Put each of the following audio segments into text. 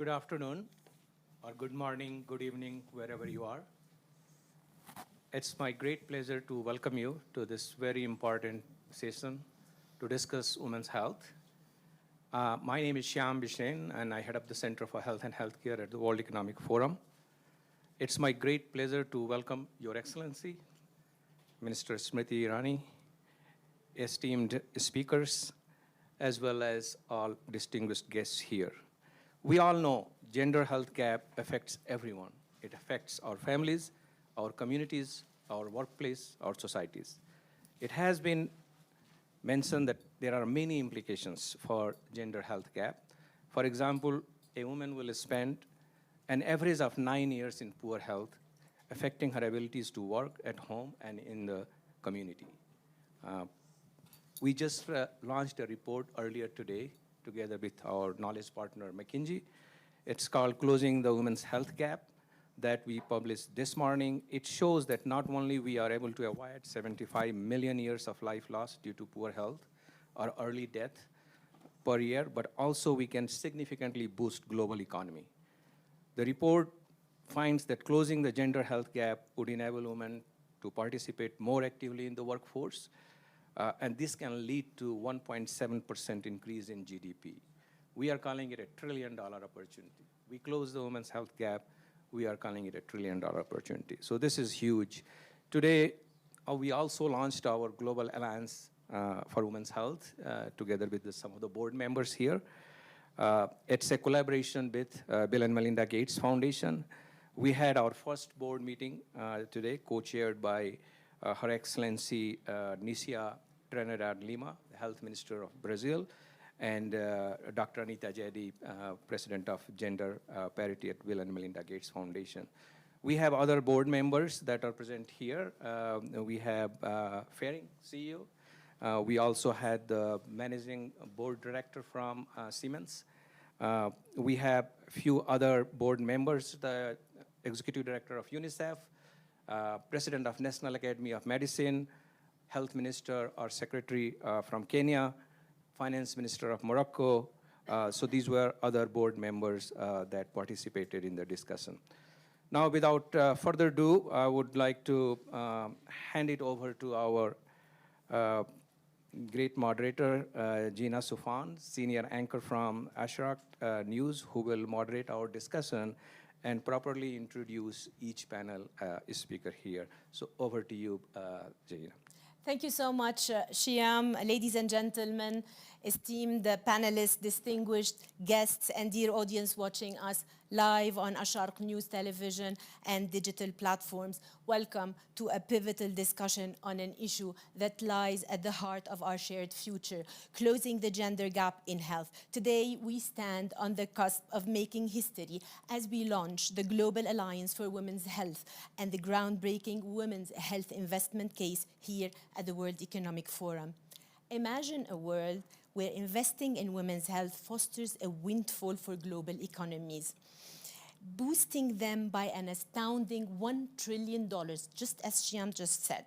Good afternoon, or good morning, good evening, wherever you are. It's my great pleasure to welcome you to this very important session to discuss women's health. My name is Shyam Bishen, and I head up the Center for Health and Healthcare at the World Economic Forum. It's my great pleasure to welcome Your Excellency, Minister Smriti Irani, esteemed speakers, as well as all distinguished guests here. We all know gender health gap affects everyone. It affects our families, our communities, our workplace, our societies. It has been mentioned that there are many implications for gender health gap. For example, a woman will spend an average of 9 years in poor health, affecting her abilities to work at home and in the community. We just launched a report earlier today together with our knowledge partner, McKinsey. It's called Closing the Women's Health Gap that we published this morning. It shows that not only we are able to avoid 75 million years of life loss due to poor health or early death per year, but also we can significantly boost global economy. The report finds that closing the gender health gap would enable women to participate more actively in the workforce, and this can lead to 1.7% increase in GDP. We are calling it a $1 trillion opportunity. We close the women's health gap, we are calling it a $1 trillion opportunity. So this is huge. Today, we also launched our Global Alliance for Women's Health together with some of the board members here. It's a collaboration with Bill and Melinda Gates Foundation. We had our first board meeting today, co-chaired by Her Excellency Nicia Trinidad Lima, the Health Minister of Brazil, and Dr. Anita Jedi, President of Gender Parity at Bill and Melinda Gates Foundation. We have other board members that are present here. We have Fairing, CEO. We also had the Managing Board Director from Siemens. We have a few other board members, the Executive Director of UNICEF, President of National Academy of Medicine, Health Minister or Secretary from Kenya, Finance Minister of Morocco. So these were other board members that participated in the discussion. Now, without further ado, I would like to hand it over to our great moderator, Gina Soufan, senior anchor from Ashraq News, who will moderate our discussion and properly introduce each panel speaker here. So over to you, Gina. Thank you so much, Shyam. Ladies and gentlemen, esteemed panelists, distinguished guests, and dear audience watching us live on Ashraq News Television and digital platforms, welcome to a pivotal discussion on an issue that lies at the heart of our shared future, closing the gender gap in health. Today, we stand on the cusp of making history as we launch the Global Alliance for Women's Health and the groundbreaking Women's Health Investment Case here at the World Economic Forum. Imagine a world where investing in women's health fosters a windfall for global economies, boosting them by an astounding $1 trillion, just as Shyam just said.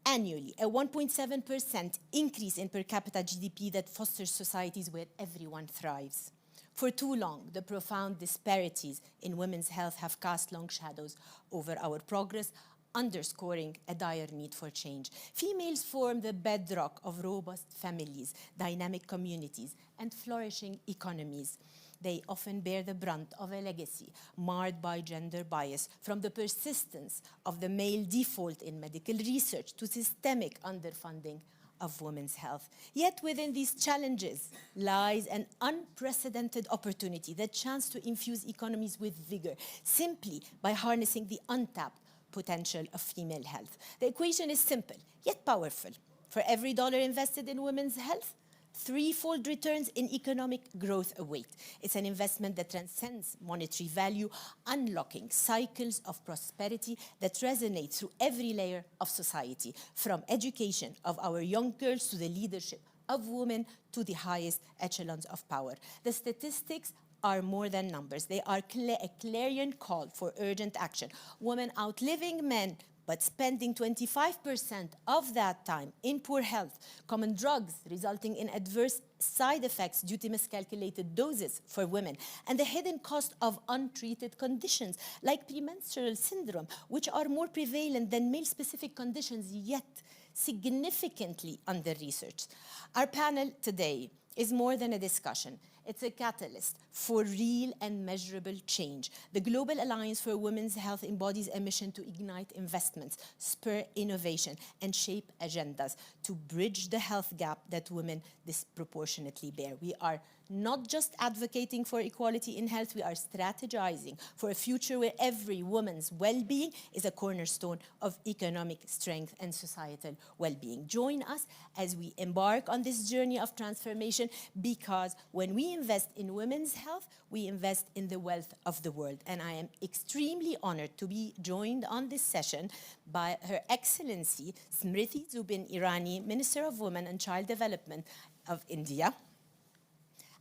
Annually, a 1.7% increase in per capita GDP that fosters societies where everyone thrives. For too long, the profound disparities in women's health have cast long shadows over our progress, underscoring a dire need for change. Females form the bedrock of robust families, dynamic communities, and flourishing economies. They often bear the brunt of a legacy marred by gender bias, from the persistence of the male default in medical research to systemic underfunding of women's health. Yet within these challenges lies an unprecedented opportunity, the chance to infuse economies with vigor, simply by harnessing the untapped potential of female health. The equation is simple, yet powerful. For every dollar invested in women's health, threefold returns in economic growth await. It's an investment that transcends monetary value, unlocking cycles of prosperity that resonate through every layer of society, from education of our young girls to the leadership of women to the highest echelons of power. The statistics are more than numbers. They are a clarion call for urgent action. Women outliving men but spending 25% of that time in poor health, common drugs resulting in adverse side effects due to miscalculated doses for women, and the hidden cost of untreated conditions like premenstrual syndrome, which are more prevalent than male-specific conditions, yet significantly under-researched. Our panel today is more than a discussion. It's a catalyst for real and measurable change. The Global Alliance for Women's Health embodies a mission to ignite investments, spur innovation, and shape agendas to bridge the health gap that women disproportionately bear. We are not just advocating for equality in health, we are strategizing for a future where every woman's well-being is a cornerstone of economic strength and societal well-being. Join us as we embark on this journey of transformation, because when we invest in women's health, we invest in the wealth of the world. And I am extremely honored to be joined on this session by Her Excellency Smriti Zubin Irani, Minister of Women and Child Development of India,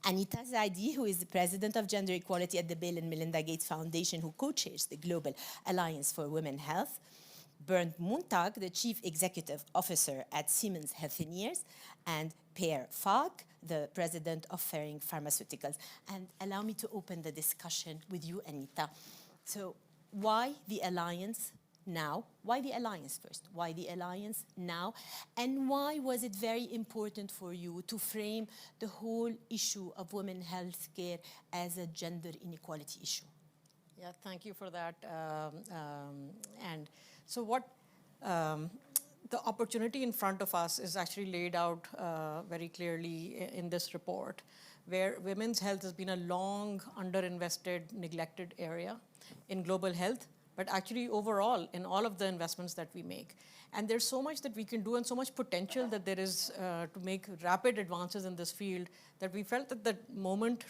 Anita Zaidi, who is the President of Gender Equality at the Bill and Melinda Gates Foundation, who co-chairs the Global Alliance for Women's Health, Bernd Montag, the Chief Executive Officer at Siemens Healthineers, and Per Falk, the President of Ferring Pharmaceuticals. And allow me to open the discussion with you, Anita. So why the Alliance now? Why the Alliance first? Why the Alliance now? And why was it very important for you to frame the whole issue of women's health care as a gender inequality issue? Yeah, thank you for that. And so what the opportunity in front of us is actually laid out very clearly in this report, where women's health has been a long underinvested, neglected area in global health, but actually overall in all of the investments that we make. And there's so much that we can do and so much potential that there is to make rapid advances in this field, that we felt that the moment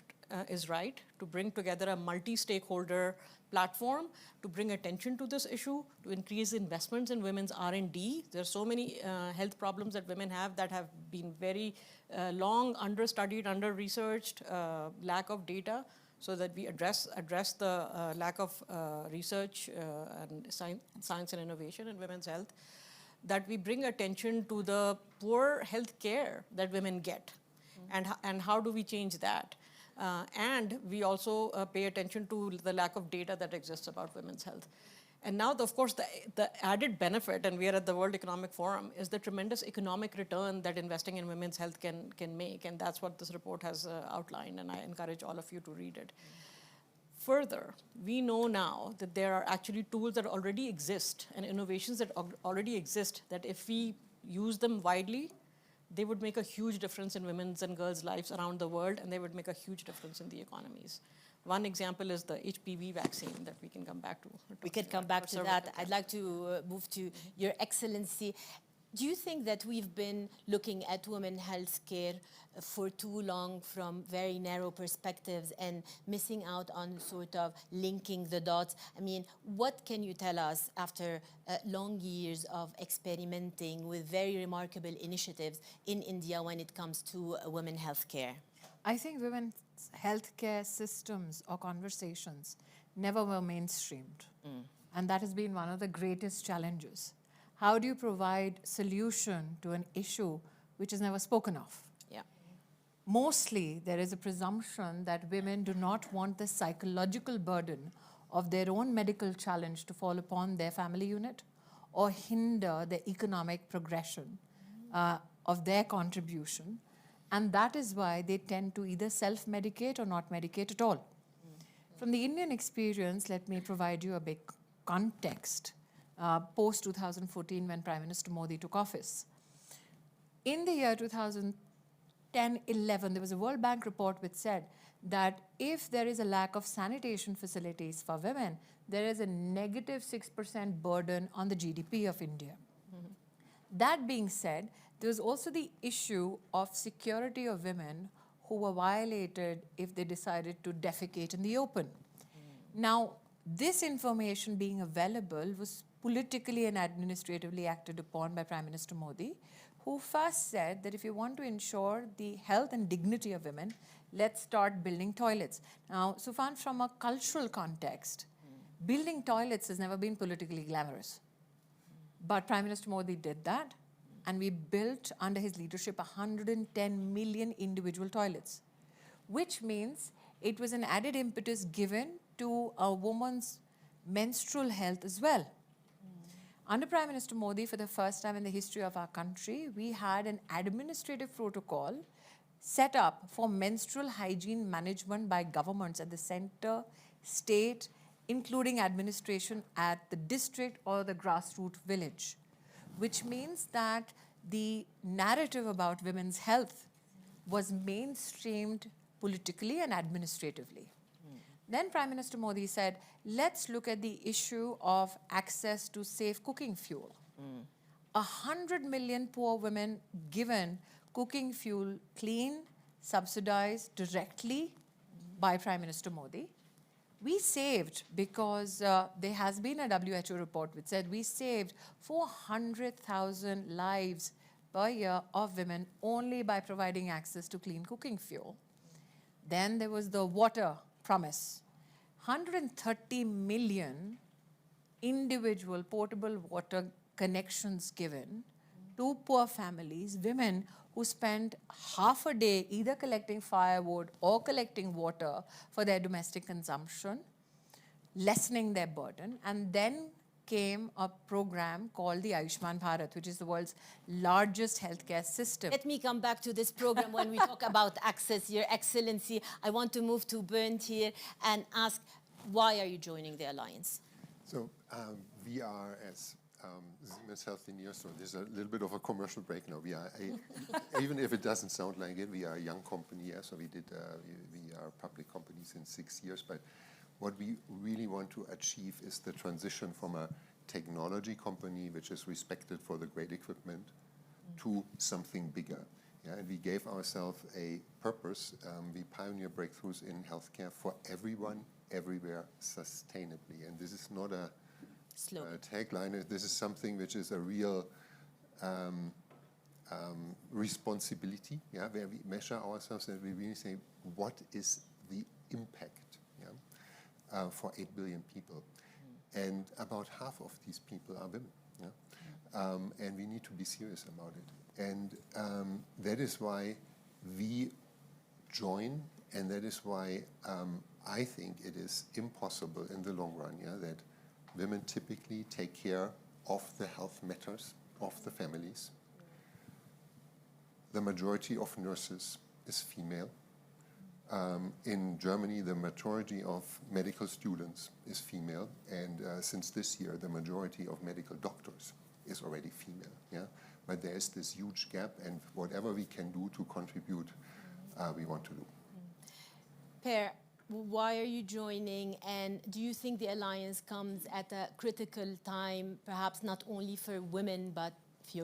is right to bring together a multi-stakeholder platform to bring attention to this issue, to increase investments in women's R&D. There's so many health problems that women have that have been very long understudied, under-researched, lack of data, so that we address the lack of research and science and innovation in women's health, that we bring attention to the poor health care that women get, and how do we change that. And we also pay attention to the lack of data that exists about women's health. And now, of course, the added benefit, and we are at the World Economic Forum, is the tremendous economic return that investing in women's health can make. And that's what this report has outlined, and I encourage all of you to read it. Further, we know now that there are actually tools that already exist and innovations that already exist, that if we use them widely, they would make a huge difference in women's and girls' lives around the world, and they would make a huge difference in the economies. One example is the HPV vaccine that we can come back to. We can come back to that. I'd like to move to Your Excellency. Do you think that we've been looking at women's health care for too long from very narrow perspectives and missing out on sort of linking the dots? I mean, what can you tell us after long years of experimenting with very remarkable initiatives in India when it comes to women's health care? I think women's healthcare systems or conversations never were mainstreamed. And that has been one of the greatest challenges. How do you provide solution to an issue which is never spoken of? Yeah. Mostly, there is a presumption that women do not want the psychological burden of their own medical challenge to fall upon their family unit or hinder the economic progression of their contribution. And that is why they tend to either self-medicate or not medicate at all. From the Indian experience, let me provide you a big context. Post-2014, when Prime Minister Modi took office. In the year 2010-11, there was a World Bank report which said that if there is a lack of sanitation facilities for women, there is a negative 6% burden on the GDP of India. That being said, there was also the issue of security of women who were violated if they decided to defecate in the open. Now, this information being available was politically and administratively acted upon by Prime Minister Modi, who first said that if you want to ensure the health and dignity of women, let's start building toilets. Now, Sufan, from a cultural context, building toilets has never been politically glamorous. But Prime Minister Modi did that, and we built under his leadership 110 million individual toilets, which means it was an added impetus given to a woman's menstrual health as well. Under Prime Minister Modi, for the first time in the history of our country, we had an administrative protocol set up for menstrual hygiene management by governments at the center, state, including administration at the district or the grassroots village, which means that the narrative about women's health was mainstreamed politically and administratively. Then Prime Minister Modi said, let's look at the issue of access to safe cooking fuel. 100 million poor women given cooking fuel clean, subsidized directly by Prime Minister Modi. We saved, because there has been a WHO report which said we saved 400,000 lives per year of women only by providing access to clean cooking fuel. Then there was the water promise. 130 million individual portable water connections given to poor families, women who spent half a day either collecting firewood or collecting water for their domestic consumption, lessening their burden. And then came a program called the Ayushman Bharat, which is the world's largest healthcare system. Let me come back to this program when we talk about access, Your Excellency. I want to move to Bernd here and ask, why are you joining the alliance? So we are, as Ms. Healthy News, so there's a little bit of a commercial break now. We are, even if it doesn't sound like it, we are a young company. Yeah? So we are a public company since 6 years. But what we really want to achieve is the transition from a technology company, which is respected for the great equipment, to something bigger. Yeah? And we gave ourselves a purpose. We pioneer breakthroughs in healthcare for everyone, everywhere, sustainably. And this is not a tagline. This is something which is a real responsibility, yeah, where we measure ourselves and we really say, what is the impact, yeah, for 8 billion people? And about half of these people are women, yeah? And we need to be serious about it. And that is why we join, and that is why I think it is impossible in the long run, yeah, that women typically take care of the health matters of the families. The majority of nurses is female. In Germany, the majority of medical students is female, and since this year, the majority of medical doctors is already female. Yeah? But there is this huge gap, and whatever we can do to contribute, we want to do. Per, why are you joining, and do you think the alliance comes at a critical time, perhaps not only for women, but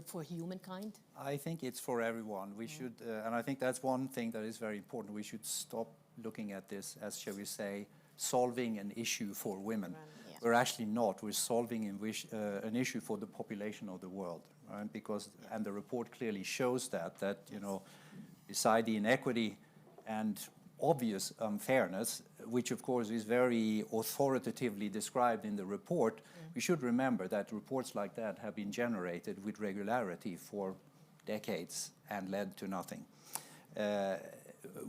for humankind? I think it's for everyone. We should, and I think that's one thing that is very important. We should stop looking at this as, shall we say, solving an issue for women. Yeah. We're actually not. We're solving an issue for the population of the world, right? Because, and the report clearly shows that you know, beside the inequity and obvious unfairness, which of course is very authoritatively described in the report, we should remember that reports like that have been generated with regularity for decades and led to nothing.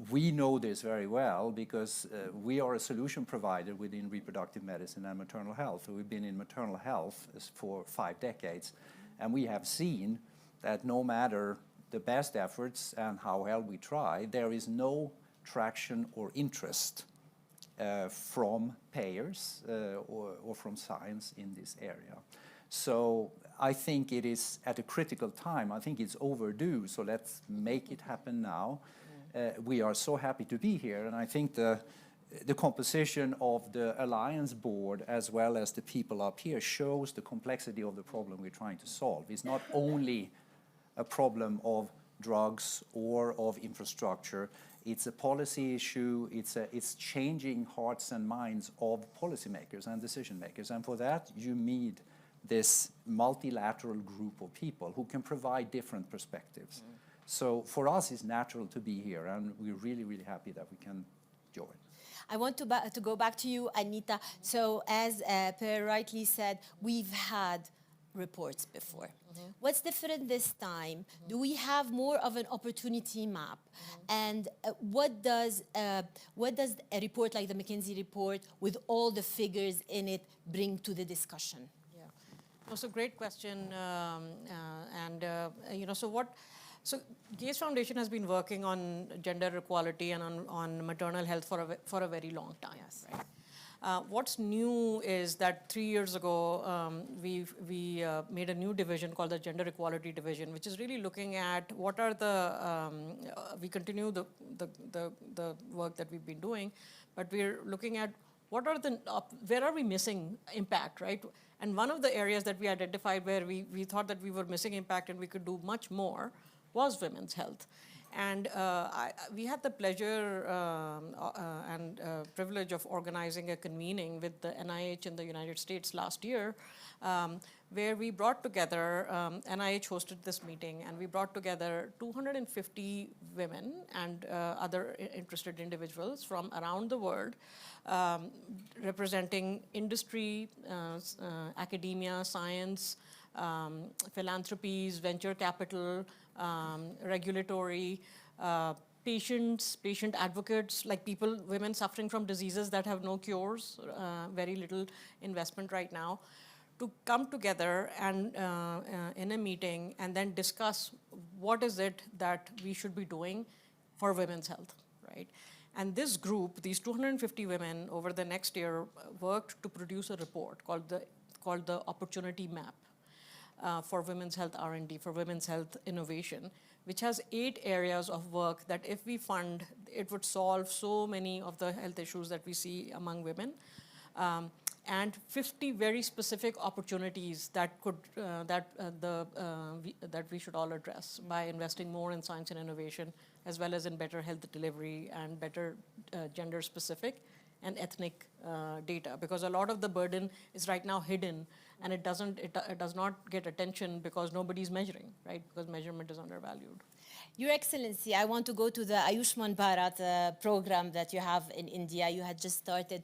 We know this very well because we are a solution provider within reproductive medicine and maternal health. We've been in maternal health for 5 decades, and we have seen that no matter the best efforts and how well we try, there is no traction or interest from payers or from science in this area. So I think it is at a critical time. I think it's overdue, so let's make it happen now. We are so happy to be here, and I think the composition of the Alliance Board as well as the people up here shows the complexity of the problem we're trying to solve. It's not only a problem of drugs or of infrastructure. It's a policy issue. It's changing hearts and minds of policymakers and decision makers. And for that, you need this multilateral group of people who can provide different perspectives. So for us, it's natural to be here, and we're really, really happy that we can join. I want to go back to you, Anita. So as Per rightly said, we've had reports before. What's different this time? Do we have more of an opportunity map? And what does a report like the McKinsey report with all the figures in it bring to the discussion? Yeah, that's a great question. So Gates Foundation has been working on gender equality and on maternal health for a very long time. Yes. Right? What's new is that 3 years ago, we made a new division called the Gender Equality Division, which is really looking at what are we continue the work that we've been doing, but we're looking at where are we missing impact, right? And one of the areas that we identified where we thought that we were missing impact and we could do much more was women's health. And we had the pleasure and privilege of organizing a convening with the NIH in the United States last year, where we brought together, NIH hosted this meeting, and we brought together 250 women and other interested individuals from around the world, representing industry, academia, science, philanthropies, venture capital, regulatory, patients, patient advocates, like women suffering from diseases that have no cures, very little investment right now, to come together and in a meeting and then discuss what is it that we should be doing for women's health, right? And this group, these 250 women, over the next year, worked to produce a report called the Opportunity Map. For women's health R&D, for women's health innovation, which has 8 areas of work that if we fund, it would solve so many of the health issues that we see among women, and 50 very specific opportunities that we should all address by investing more in science and innovation, as well as in better health delivery and better gender-specific and ethnic data, because a lot of the burden is right now hidden, and it does not get attention because nobody's measuring, right? Because measurement is undervalued. Your Excellency, I want to go to the Ayushman Bharat program that you have in India. You had just started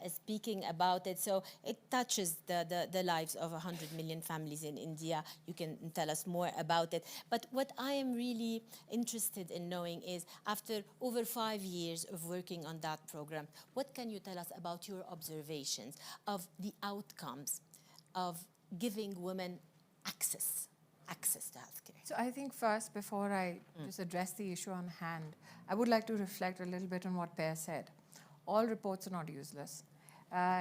speaking about it. So it touches the lives of 100 million families in India. You can tell us more about it. But what I am really interested in knowing is, after over 5 years of working on that program, what can you tell us about your observations of the outcomes of giving women access to healthcare? So I think first, before I just address the issue on hand, I would like to reflect a little bit on what Per said. All reports are not useless.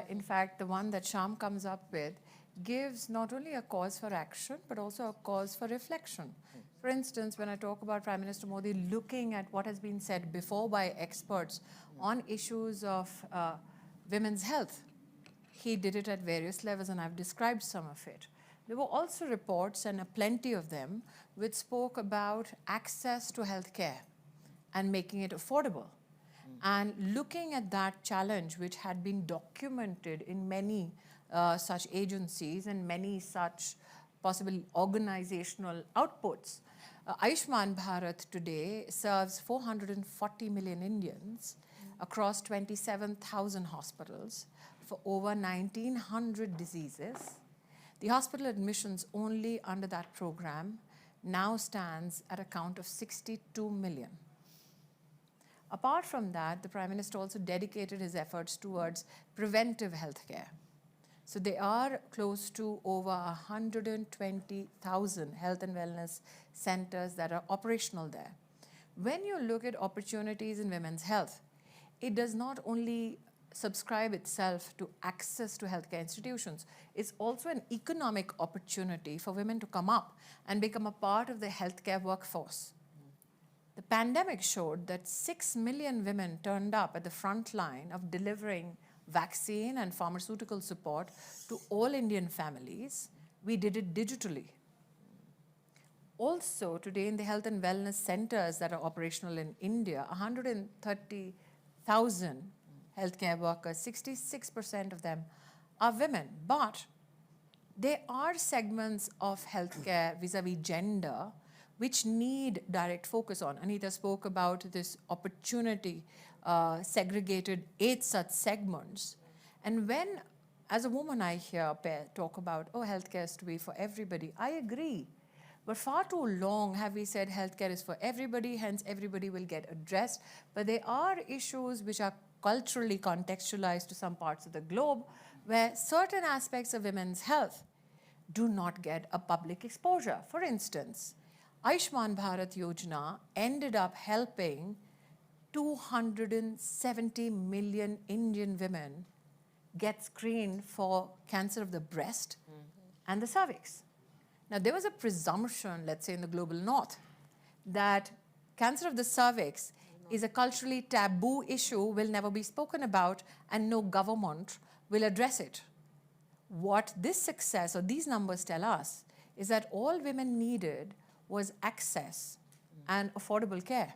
In fact, the one that Shyam comes up with gives not only a cause for action, but also a cause for reflection. For instance, when I talk about Prime Minister Modi looking at what has been said before by experts on issues of women's health, he did it at various levels, and I've described some of it. There were also reports, and plenty of them, which spoke about access to healthcare and making it affordable. And looking at that challenge, which had been documented in many such agencies and many such possible organizational outputs. Ayushman Bharat today serves 440 million Indians across 27,000 hospitals for over 1,900 diseases. The hospital admissions only under that program now stands at a count of 62 million. Apart from that, the Prime Minister also dedicated his efforts towards preventive healthcare. So there are close to over 120,000 health and wellness centers that are operational there. When you look at opportunities in women's health, it does not only subscribe itself to access to healthcare institutions. It's also an economic opportunity for women to come up and become a part of the healthcare workforce. The pandemic showed that 6 million women turned up at the front line of delivering vaccine and pharmaceutical support to all Indian families. We did it digitally. Also, today in the health and wellness centers that are operational in India, 130,000 healthcare workers, 66% of them are women. But there are segments of healthcare vis-a-vis gender which need direct focus on. Anita spoke about this opportunity segregated 8 such segments. And when as a woman, I hear talk about, oh, healthcare is to be for everybody. I agree. But far too long have we said healthcare is for everybody, hence everybody will get addressed. But there are issues which are culturally contextualized to some parts of the globe where certain aspects of women's health do not get a public exposure. For instance, Ayushman Bharat Yojana ended up helping 270 million Indian women get screened for cancer of the breast and the cervix. Now, there was a presumption, let's say in the global north, that cancer of the cervix is a culturally taboo issue, will never be spoken about, and no government will address it. What this success or these numbers tell us is that all women needed was access and affordable care.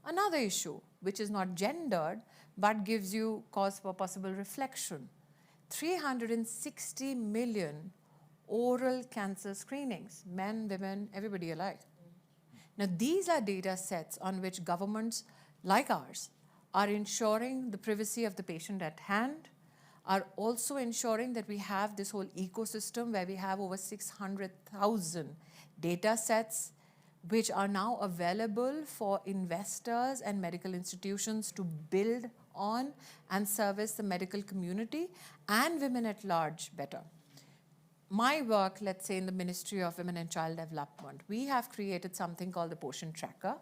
Another issue, which is not gendered, but gives you cause for possible reflection, 360 million oral cancer screenings, men, women, everybody alike. Now, these are data sets on which governments like ours are ensuring the privacy of the patient at hand, are also ensuring that we have this whole ecosystem where we have over 600,000 data sets which are now available for investors and medical institutions to build on and service the medical community and women at large better. My work, let's say in the Ministry of Women and Child Development, we have created something called the Portion Tracker,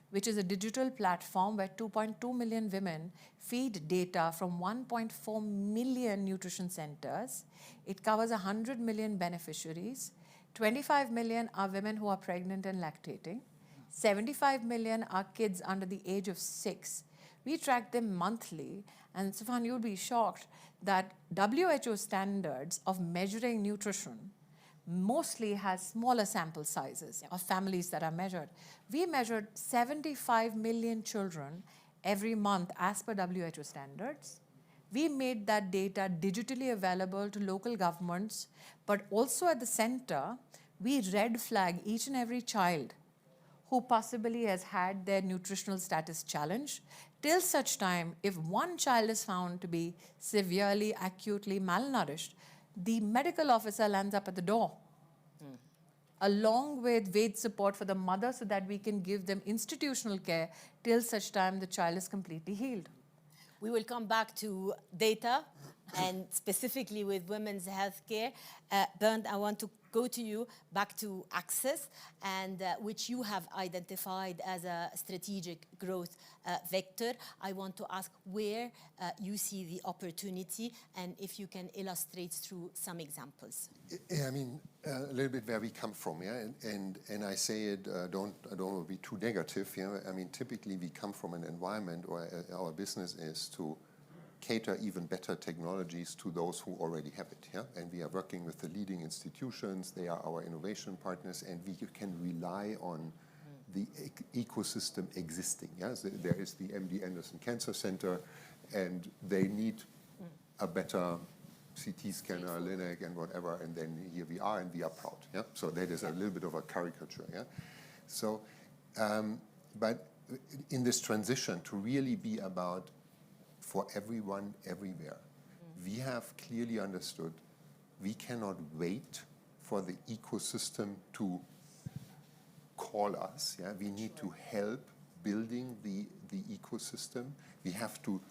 which is a digital platform where 2.2 million women feed data from 1.4 million nutrition centers. It covers 100 million beneficiaries. 25 million are women who are pregnant and lactating. 75 million are kids under the age of 6. We track them monthly, and Sufan, you'll be shocked that WHO standards of measuring nutrition mostly has smaller sample sizes of families that are measured. We measured 75 million children every month as per WHO standards. We made that data digitally available to local governments, but also at the center, we red flag each and every child who possibly has had their nutritional status challenged, till such time, if one child is found to be severely, acutely malnourished, the medical officer lands up at the door, along with wage support for the mother so that we can give them institutional care till such time the child is completely healed. We will come back to data and specifically with women's health care. Bernd, I want to go to you, back to access, and which you have identified as a strategic growth vector. I want to ask where you see the opportunity and if you can illustrate through some examples. Yeah, I mean, a little bit where we come from, yeah, and I say it, I don't want to be too negative, yeah. I mean, typically we come from an environment where our business is to cater even better technologies to those who already have it, yeah? And we are working with the leading institutions, they are our innovation partners, and we can rely on the ecosystem existing, yeah? So there is the MD Anderson Cancer Center, and they need a better CT scanner, Linac, and whatever, and then here we are, and we are proud, yeah? So that is a little bit of a caricature, yeah? So, but in this transition to really be about for everyone, everywhere, we have clearly understood we cannot wait for the ecosystem to call us. Yeah? We need to help building the ecosystem. We have to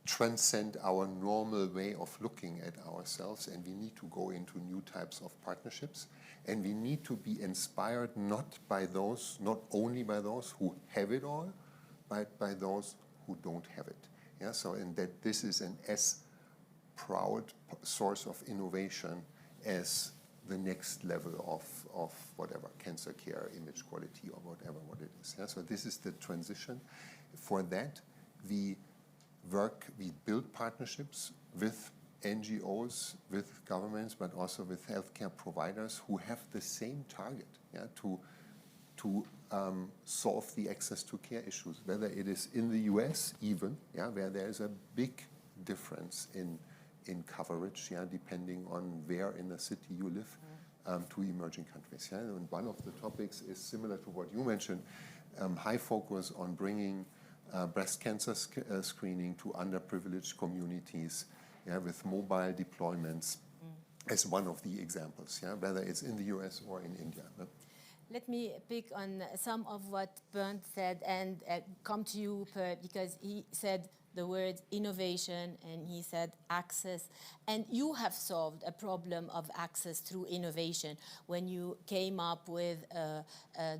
transcend our normal way of looking at ourselves, and we need to go into new types of partnerships. And we need to be inspired not only by those who have it all, but by those who don't have it. Yeah, so and that this is an as proud source of innovation as the next level of whatever, cancer care, image quality, or whatever what it is. Yeah, so this is the transition. For that, we build partnerships with NGOs, with governments, but also with healthcare providers who have the same target, yeah, to solve the access to care issues, whether it is in the US even, yeah, where there is a big difference in coverage, yeah, depending on where in the city you live, to emerging countries. Yeah? And one of the topics is similar to what you mentioned, high focus on bringing breast cancer screening to underprivileged communities yeah, with mobile deployments as one of the examples, yeah, whether it's in the US or in India. Let me pick on some of what Bernd said and come to you, Per, because he said the word innovation and he said access. And you have solved a problem of access through innovation when you came up with a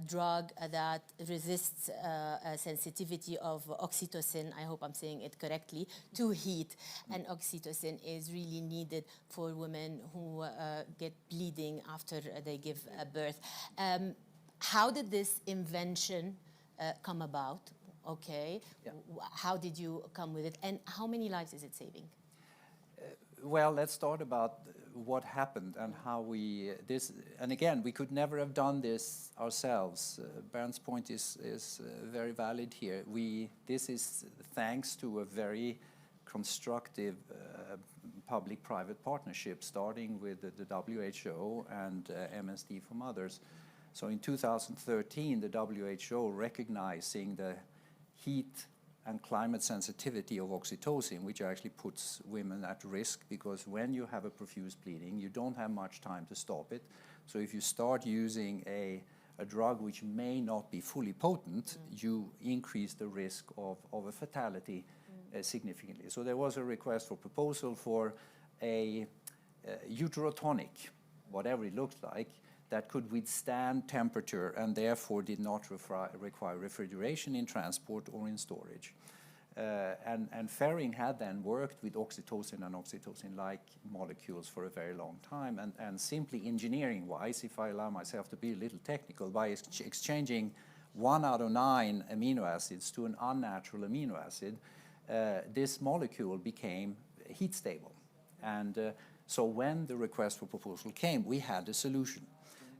drug that resists sensitivity of oxytocin, I hope I'm saying it correctly, to heat. And oxytocin is really needed for women who get bleeding after they give birth. How did this invention come about? Okay. Yeah. How did you come with it? And how many lives is it saving? Well, let's start about what happened and how we and again, we could never have done this ourselves. Bernd's point is very valid here. This is thanks to a very constructive public-private partnership, starting with the WHO and MSD from others. So in 2013, the WHO, recognizing the heat and climate sensitivity of oxytocin, which actually puts women at risk, because when you have a profuse bleeding, you don't have much time to stop it. So if you start using a drug which may not be fully potent, you increase the risk of a fatality significantly. So there was a request for proposal for a uterotonic, whatever it looks like, that could withstand temperature and therefore did not require refrigeration in transport or in storage. And Ferring had then worked with oxytocin and oxytocin-like molecules for a very long time, and simply engineering-wise, if I allow myself to be a little technical, by exchanging 1 out of 9 amino acids to an unnatural amino acid, this molecule became heat stable. And so when the request for proposal came, we had a solution.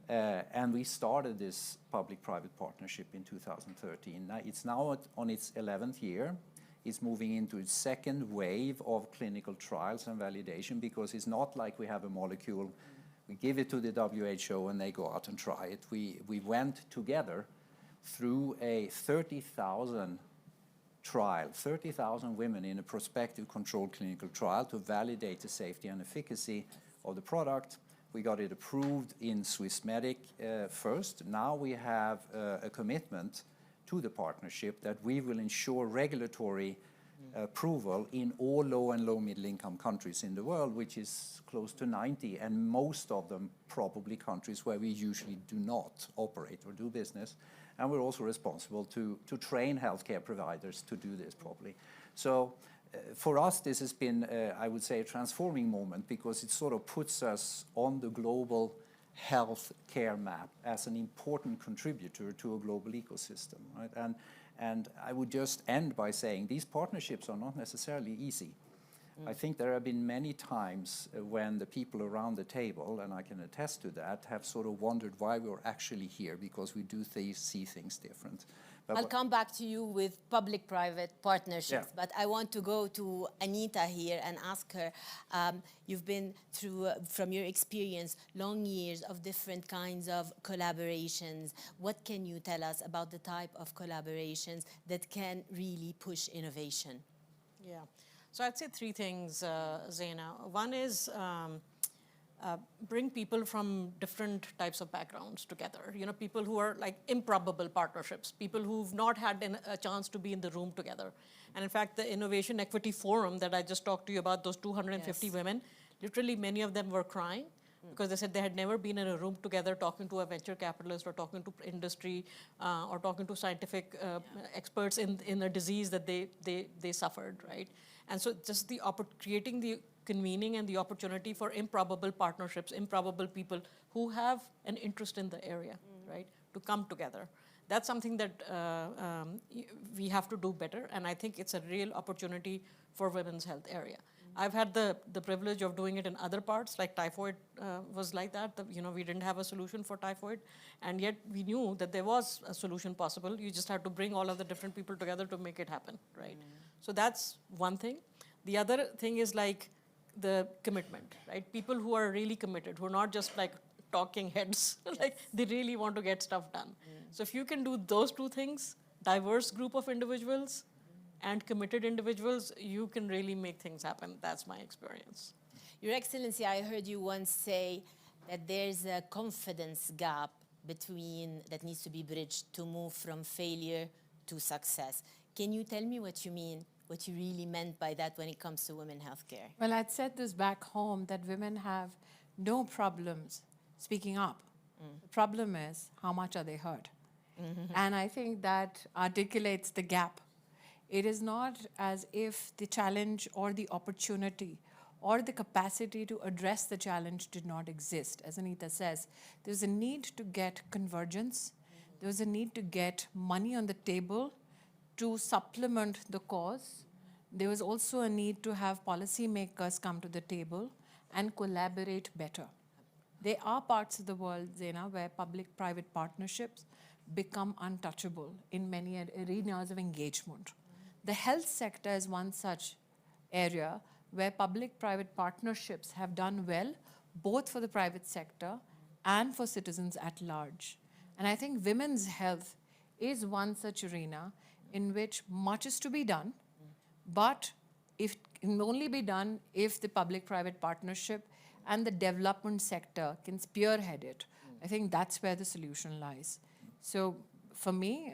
And we started this public-private partnership in 2013. It's now on its 11th year. It's moving into its second wave of clinical trials and validation, because it's not like we have a molecule, we give it to the WHO and they go out and try it. We went together through a 30,000 trial, 30,000 women in a prospective controlled clinical trial to validate the safety and efficacy of the product. We got it approved in Swissmedic first. Now we have a commitment to the partnership that we will ensure regulatory approval in all low and low middle income countries in the world, which is close to 90, and most of them probably countries where we usually do not operate or do business. And we're also responsible to train healthcare providers to do this properly. So for us, this has been, I would say, a transforming moment, because it sort of puts us on the global health care map as an important contributor to a global ecosystem, right? And I would just end by saying these partnerships are not necessarily easy. I think there have been many times when the people around the table, and I can attest to that, have sort of wondered why we're actually here, because we do see things different. But I'll come back to you with public-private partnerships, but I want to go to Anita here and ask her, you've been through, from your experience, long years of different kinds of collaborations. What can you tell us about the type of collaborations that can really push innovation? Yeah, so I'd say 3 things, Zaina. One is bring people from different types of backgrounds together. You know, people who are like improbable partnerships, people who've not had a chance to be in the room together. And in fact, the Innovation Equity Forum that I just talked to you about, those 250 women, literally many of them were crying because they said they had never been in a room together talking to a venture capitalist or talking to industry or talking to scientific experts in a disease that they suffered, right? And so just creating the convening and the opportunity for improbable partnerships, improbable people who have an interest in the area, right, to come together. That's something that we have to do better, and I think it's a real opportunity for women's health area. I've had the privilege of doing it in other parts, like typhoid was like that. We didn't have a solution for typhoid, and yet we knew that there was a solution possible. You just had to bring all of the different people together to make it happen, right? So that's one thing. The other thing is like the commitment, right? People who are really committed, who are not just like talking heads, like they really want to get stuff done. So if you can do those 2 things, diverse group of individuals and committed individuals, you can really make things happen. That's my experience. Your Excellency, I heard you once say that there's a confidence gap that needs to be bridged to move from failure to success. Can you tell me what you mean, what you really meant by that when it comes to women healthcare? Well, I'd said this back home, that women have no problems speaking up. The problem is, how much are they heard? And I think that articulates the gap. It is not as if the challenge or the opportunity or the capacity to address the challenge did not exist. As Anita says, there's a need to get convergence. There's a need to get money on the table to supplement the cause. There was also a need to have policymakers come to the table and collaborate better. There are parts of the world, Zena, where public-private partnerships become untouchable in many arenas of engagement. The health sector is one such area where public-private partnerships have done well, both for the private sector and for citizens at large. And I think women's health is one such arena in which much is to be done, but it can only be done if the public-private partnership and the development sector can spearhead it. I think that's where the solution lies. So for me,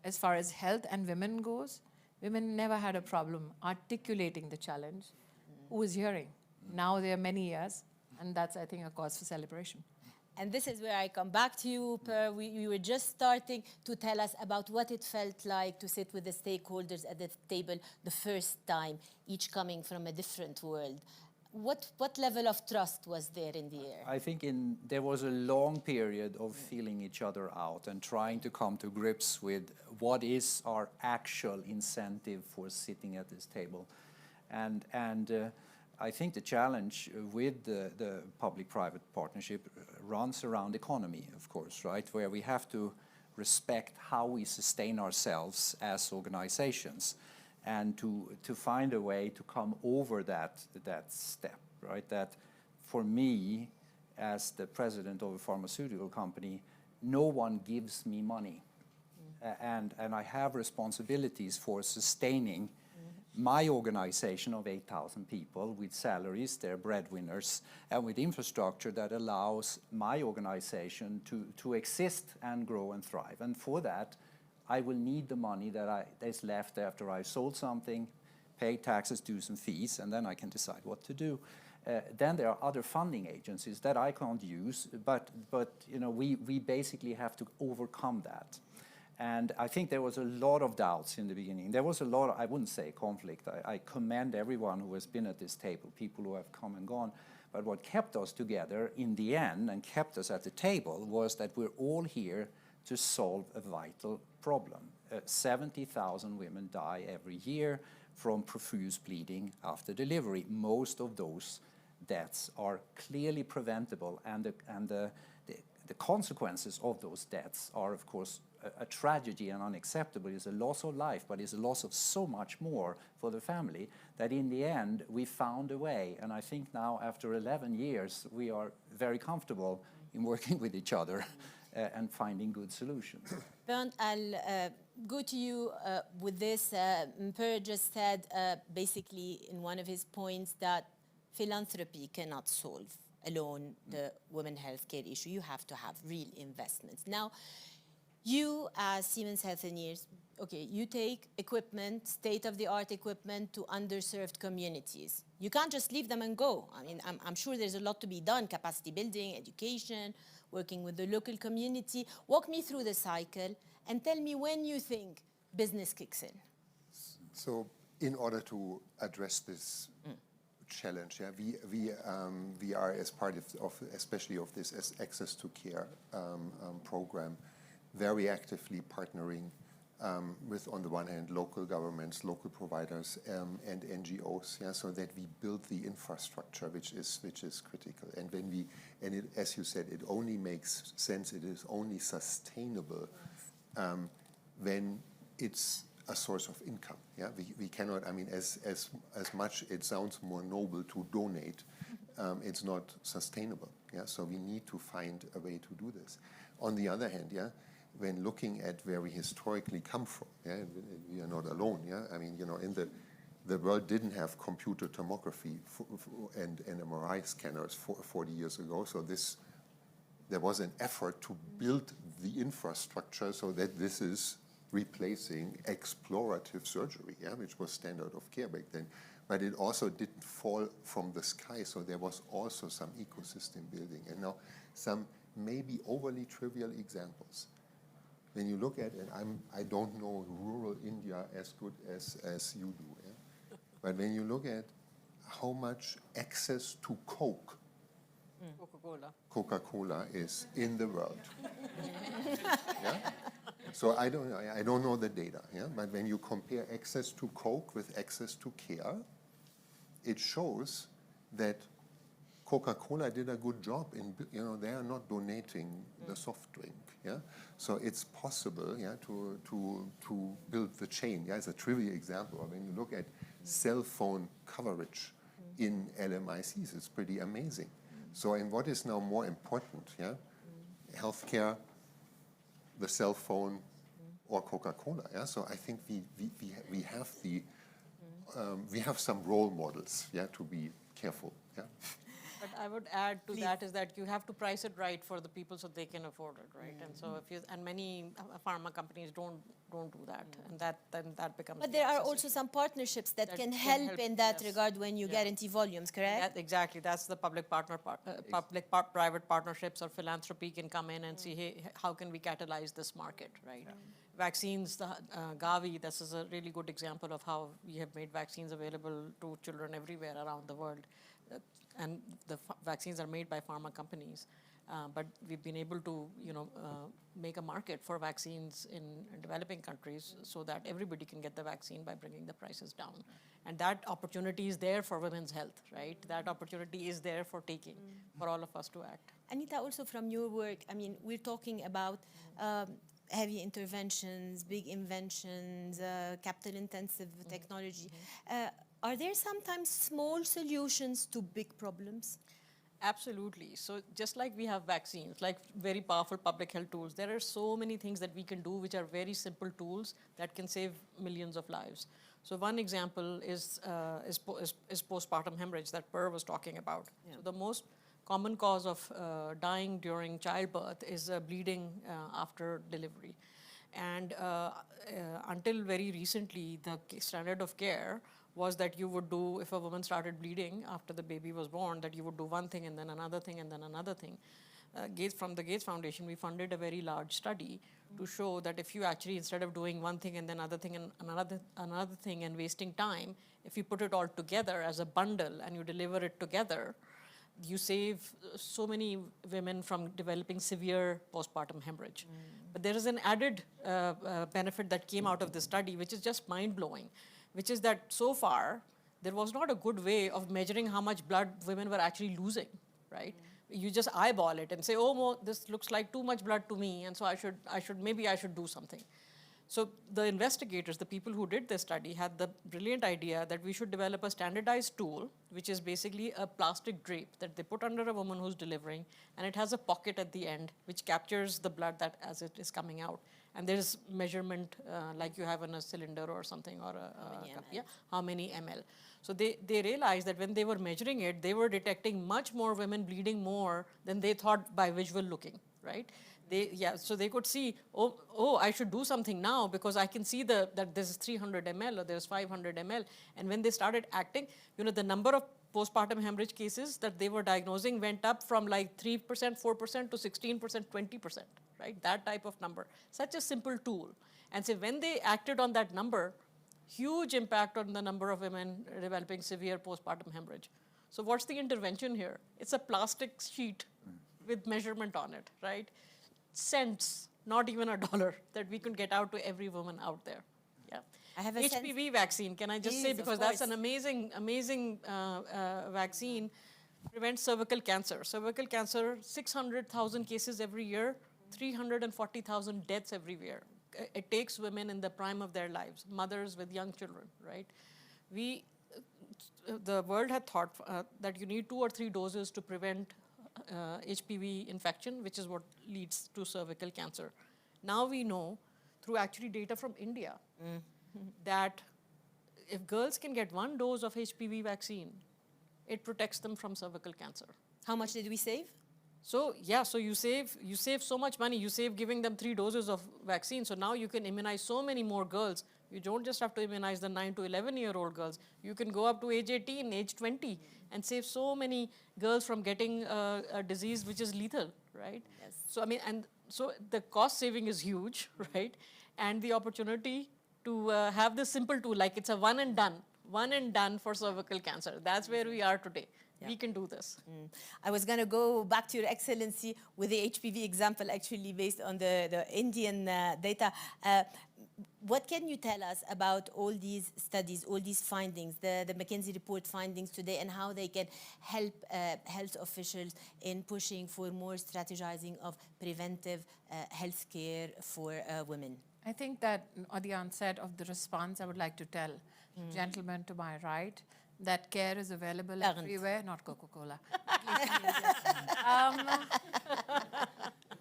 as far as health and women goes, women never had a problem articulating the challenge. Who was hearing? Now there are many years, and that's, I think, a cause for celebration. And this is where I come back to you, Per. We were just starting to tell us about what it felt like to sit with the stakeholders at the table the first time, each coming from a different world. What level of trust was there in the air? I think there was a long period of feeling each other out and trying to come to grips with what is our actual incentive for sitting at this table. And I think the challenge with the public-private partnership runs around economy, of course, right? Where we have to respect how we sustain ourselves as organizations, and to find a way to come over that step, right? That for me, as the president of a pharmaceutical company, no one gives me money. And I have responsibilities for sustaining my organization of 8,000 people with salaries, they're breadwinners, and with infrastructure that allows my organization to exist and grow and thrive. And for that, I will need the money that is left after I've sold something, pay taxes, dues, and fees, and then I can decide what to do. Then there are other funding agencies that I can't use, but you know, we basically have to overcome that. And I think there was a lot of doubts in the beginning. There was a lot of, I wouldn't say conflict. I commend everyone who has been at this table, people who have come and gone. But what kept us together in the end and kept us at the table was that we're all here to solve a vital problem. 70,000 women die every year from profuse bleeding after delivery. Most of those deaths are clearly preventable, and the consequences of those deaths are, of course, a tragedy and unacceptable. It's a loss of life, but it's a loss of so much more for the family that in the end we found a way. And I think now, after 11 years, we are very comfortable in working with each other and finding good solutions. Bernd, I'll go to you with this. Per just said basically in one of his points that philanthropy cannot solve alone the women healthcare issue. You have to have real investments. Now, you as Siemens Healthineers, okay, you take equipment, state-of-the-art equipment to underserved communities. You can't just leave them and go. I mean, I'm sure there's a lot to be done, capacity building, education, working with the local community. Walk me through the cycle and tell me when you think business kicks in. So in order to address this challenge, yeah, we are, as part of especially of this access to care program, very actively partnering with, on the one hand, local governments, local providers, and NGOs, yeah, so that we build the infrastructure, which is critical. And when as you said, it only makes sense, it is only sustainable when it's a source of income. Yeah, we cannot. I mean, as much it sounds more noble to donate, it's not sustainable. Yeah, so we need to find a way to do this. On the other hand, yeah, when looking at where we historically come from, yeah, we are not alone, yeah. I mean, you know, the world didn't have computer tomography and MRI scanners 40 years ago, so there was an effort to build the infrastructure so that this is replacing explorative surgery, yeah, which was standard of care back then. But it also didn't fall from the sky, so there was also some ecosystem building. And now some maybe overly trivial examples. When you look at it, I don't know rural India as good as you do, yeah? But when you look at how much access to Coke, Coca-Cola is in the world, yeah? So I don't know the data, yeah? But when you compare access to Coke with access to care, it shows that Coca-Cola did a good job in, you know, they are not donating the soft drink, yeah? So it's possible, yeah, to build the chain, yeah? It's a trivial example. When you look at cell phone coverage in LMICs, it's pretty amazing. So, and what is now more important, yeah? Healthcare, the cell phone, or Coca-Cola, yeah? So I think we have some role models, yeah, to be careful, yeah? But I would add to that is that you have to price it right for the people so they can afford it, right? And so many pharma companies don't do that, and then that becomes. But there are also some partnerships that can help in that regard when you guarantee volumes, correct? Exactly, that's the public-private partnerships or philanthropy can come in and see, hey, how can we catalyze this market, right? Vaccines, the Gavi, this is a really good example of how we have made vaccines available to children everywhere around the world. And the vaccines are made by pharma companies, but we've been able to, make a market for vaccines in developing countries so that everybody can get the vaccine by bringing the prices down. And that opportunity is there for women's health, right? That opportunity is there for taking, for all of us to act. Anita, also from your work, I mean, we're talking about heavy interventions, big inventions, capital-intensive technology. Are there sometimes small solutions to big problems? Absolutely. So just like we have vaccines, like very powerful public health tools, there are so many things that we can do which are very simple tools that can save millions of lives. So one example is postpartum hemorrhage that Per was talking about. Yeah. So the most common cause of dying during childbirth is bleeding after delivery. And until very recently, the standard of care was that you would do, if a woman started bleeding after the baby was born, that you would do one thing and then another thing and then another thing. From the Gates Foundation, we funded a very large study to show that if you actually, instead of doing one thing and then another thing and another thing and wasting time, if you put it all together as a bundle and you deliver it together, you save so many women from developing severe postpartum hemorrhage. But there is an added benefit that came out of this study, which is just mind-blowing, which is that so far, there was not a good way of measuring how much blood women were actually losing, right? You just eyeball it and say, oh, this looks like too much blood to me, and so maybe I should do something. So the investigators, the people who did this study, had the brilliant idea that we should develop a standardized tool, which is basically a plastic drape that they put under a woman who's delivering, and it has a pocket at the end, which captures the blood that as it is coming out. And there's measurement like you have in a cylinder or something, or a cup, how many ml. So they realized that when they were measuring it, they were detecting much more women bleeding more than they thought by visual looking, right? So they could see, oh, I should do something now because I can see that this is 300 ml or there's 500 ml. And when they started acting, the number of postpartum hemorrhage cases that they were diagnosing went up from like 3%, 4% to 16%, 20%, right? That type of number. Such a simple tool. And so when they acted on that number, huge impact on the number of women developing severe postpartum hemorrhage. So what's the intervention here? It's a plastic sheet with measurement on it, right? Cents, not even $1, that we can get out to every woman out there. Yeah. I have a HPV vaccine, can I just say, because that's an amazing vaccine, prevents cervical cancer. Cervical cancer, 600,000 cases every year, 340,000 deaths every year. It takes women in the prime of their lives, mothers with young children, right? The world had thought that you need 2 or 3 doses to prevent HPV infection, which is what leads to cervical cancer. Now we know, through actually data from India, that if girls can get 1 dose of HPV vaccine, it protects them from cervical cancer. How much did we save? So yeah, so you save so much money. You save giving them 3 doses of vaccine. So now you can immunize so many more girls. You don't just have to immunize the 9 to 11-year-old girls. You can go up to age 18, age 20, and save so many girls from getting a disease which is lethal, right? Yes. So I mean, and so the cost saving is huge, right? And the opportunity to have this simple tool, like it's a one and done for cervical cancer. That's where we are today. Yeah. We can do this. I was going to go back to Your Excellency with the HPV example, actually based on the Indian data. What can you tell us about all these studies, all these findings, the McKinsey report findings today, and how they can help health officials in pushing for more strategizing of preventive health care for women? I think that at the onset of the response, I would like to tell gentlemen to my right that care is available everywhere, not Coca-Cola.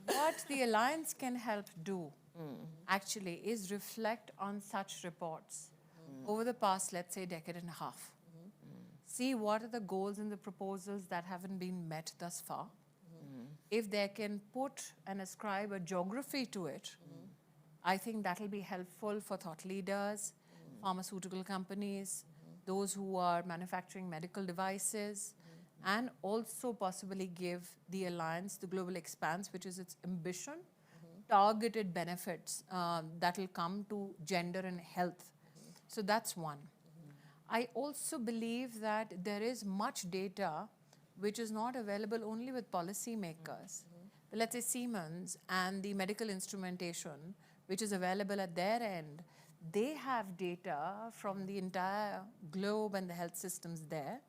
What the Alliance can help do actually is reflect on such reports over the past, let's say, decade and a half. See what are the goals and the proposals that haven't been met thus far. If they can put and ascribe a geography to it, I think that will be helpful for thought leaders, pharmaceutical companies, those who are manufacturing medical devices, and also possibly give the Alliance the global expanse, which is its ambition, targeted benefits that will come to gender and health. So that's one. I also believe that there is much data which is not available only with policymakers. But let's say Siemens and the medical instrumentation, which is available at their end, they have data from the entire globe and the health systems there,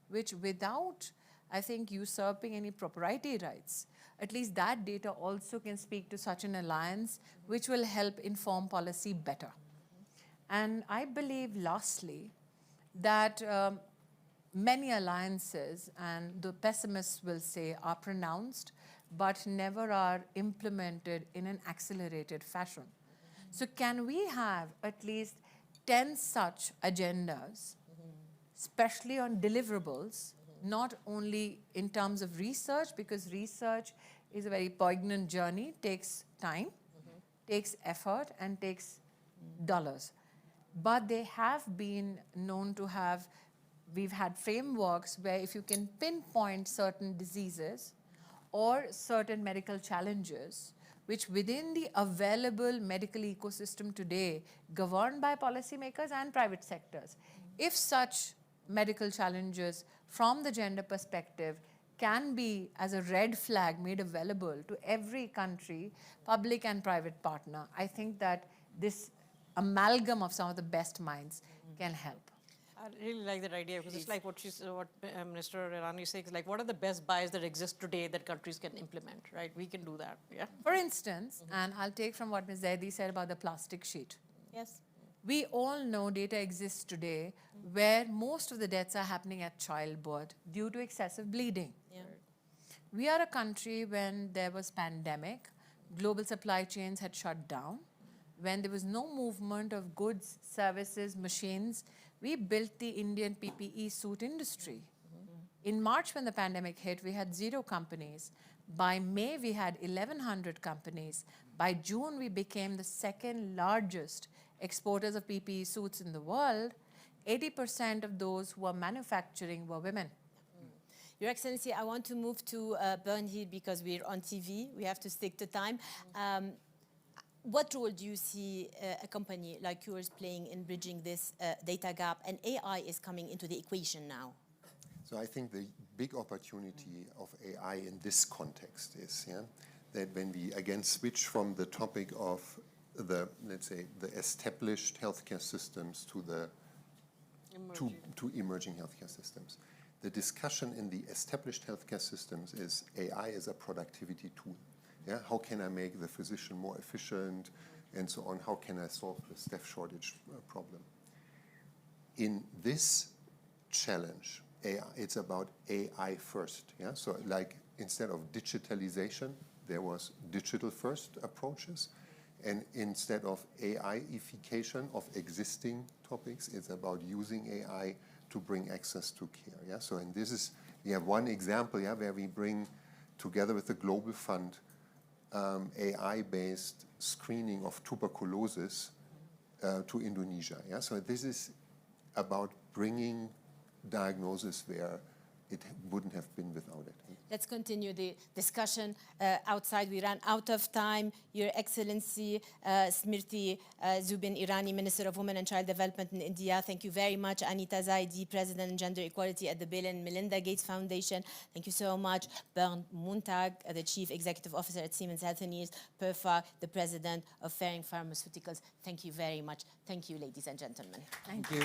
which without, I think, usurping any proprietary rights, at least that data also can speak to such an alliance, which will help inform policy better. And I believe, lastly, that many alliances, and the pessimists will say, are pronounced, but never are implemented in an accelerated fashion. So can we have at least 10 such agendas, especially on deliverables, not only in terms of research, because research is a very poignant journey, takes time, takes effort, and takes dollars. But they have been known to have, we've had frameworks where if you can pinpoint certain diseases or certain medical challenges, which within the available medical ecosystem today, governed by policymakers and private sectors, if such medical challenges from the gender perspective can be, as a red flag, made available to every country, public and private partner, I think that this amalgam of some of the best minds can help. I really like that idea, because it's like what Minister Irani is saying, is like, what are the best buys that exist today that countries can implement, right? We can do that, yeah? For instance, and I'll take from what Ms. Zaidi said about the plastic sheet. Yes. We all know data exists today where most of the deaths are happening at childbirth due to excessive bleeding. Yeah. We are a country when there was pandemic, global supply chains had shut down. When there was no movement of goods, services, machines, we built the Indian PPE suit industry. In March, when the pandemic hit, we had 0 companies. By May, we had 1,100 companies. By June, we became the second largest exporters of PPE suits in the world. 80% of those who are manufacturing were women. Your Excellency, I want to move to Bernhild because we're on TV. We have to stick to time. What role do you see a company like yours playing in bridging this data gap? And AI is coming into the equation now. So I think the big opportunity of AI in this context is that when we again switch from the topic of the, let's say, the established healthcare systems to the to emerging healthcare systems. The discussion in the established healthcare systems is AI is a productivity tool. Yeah? How can I make the physician more efficient and so on? How can I solve the staff shortage problem? In this challenge, AI, it's about AI first. Yeah? So like instead of digitalization, there was digital first approaches. And instead of AI-ification of existing topics, it's about using AI to bring access to care. Yeah? So, and this is, we have one example, yeah, where we bring together with the Global Fund AI-based screening of tuberculosis to Indonesia. Yeah? So this is about bringing diagnosis where it wouldn't have been without it. Let's continue the discussion outside. We ran out of time. Your Excellency, Smriti Zubin Irani, Minister of Women and Child Development in India. Thank you very much. Anita Zaidi, President in Gender Equality at the Bill and Melinda Gates Foundation. Thank you so much. Bernd Montag, the Chief Executive Officer at Siemens Healthineers. Perfa, the President of Ferring Pharmaceuticals. Thank you very much. Thank you, ladies and gentlemen. Thank you.